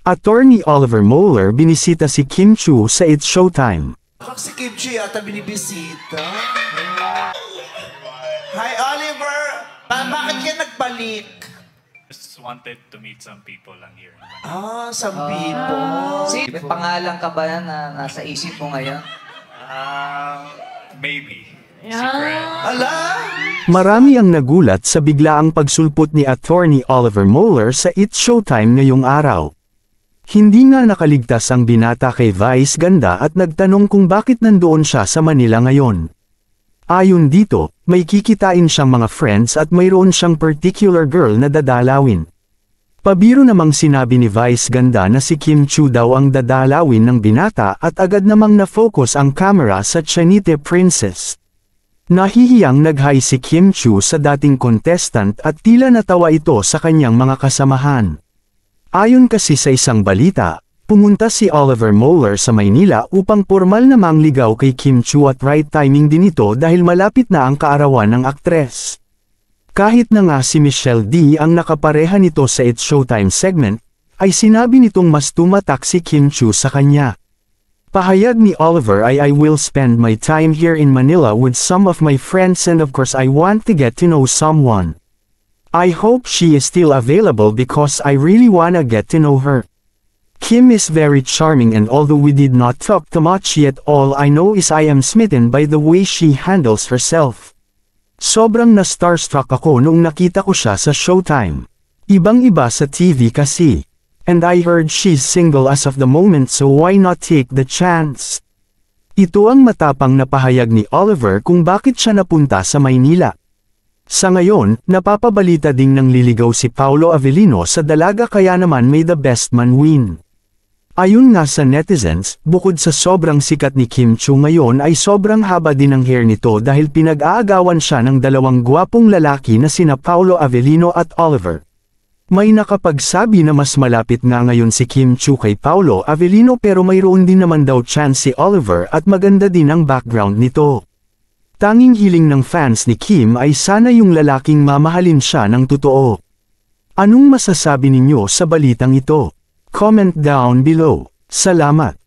Attorney Oliver Moeller binisita si Kim Chiu sa It's Showtime. Si Kim Chiu yata binibisita. Hi, Oliver! Bakit ka nagbalik? Just wanted to meet some people lang here. Some people. May pangalan ka ba na nasa isip mo ngayon? Maybe. Secret. Ala! Marami ang nagulat sa biglaang pagsulpot ni Attorney Oliver Moeller sa It's Showtime ngayong araw. Hindi nga nakaligtas ang binata kay Vice Ganda at nagtanong kung bakit nandoon siya sa Manila ngayon. Ayon dito, may kikitain siyang mga friends at mayroon siyang particular girl na dadalawin. Pabiro namang sinabi ni Vice Ganda na si Kim Chiu daw ang dadalawin ng binata at agad namang na-focus ang camera sa Chanite Princess. Nahihiyang nag-hi si Kim Chiu sa dating contestant at tila natawa ito sa kanyang mga kasamahan. Ayon kasi sa isang balita, pumunta si Oliver Moeller sa Maynila upang pormal na mangligaw kay Kim Chiu at right timing din ito dahil malapit na ang kaarawan ng aktres. Kahit na nga si Michelle D ang nakapareha nito sa It's Showtime segment, ay sinabi nitong mas tumatak si Kim Chiu sa kanya. Pahayag ni Oliver ay I will spend my time here in Manila with some of my friends and of course I want to get to know someone. I hope she is still available because I really wanna get to know her. Kim is very charming and although we did not talk too much yet all I know is I am smitten by the way she handles herself. Sobrang na-starstruck ako noong nakita ko siya sa Showtime. Ibang-iba sa TV kasi. And I heard she's single as of the moment so why not take the chance? Ito ang matapang na pahayag ni Oliver kung bakit siya napunta sa Maynila. Sa ngayon, napapabalita ding nang liligaw si Paolo Avellino sa dalaga kaya naman may the best man win. Ayon nga sa netizens, bukod sa sobrang sikat ni Kim Chiu ngayon ay sobrang haba din ang hair nito dahil pinag-aagawan siya ng dalawang gwapong lalaki na sina Paolo Avellino at Oliver. May nakapagsabi na mas malapit nga ngayon si Kim Chiu kay Paolo Avellino pero mayroon din naman daw chance si Oliver at maganda din ang background nito. Tanging hiling ng fans ni Kim ay sana yung lalaking mamahalin siya ng totoo. Anong masasabi ninyo sa balitang ito? Comment down below. Salamat!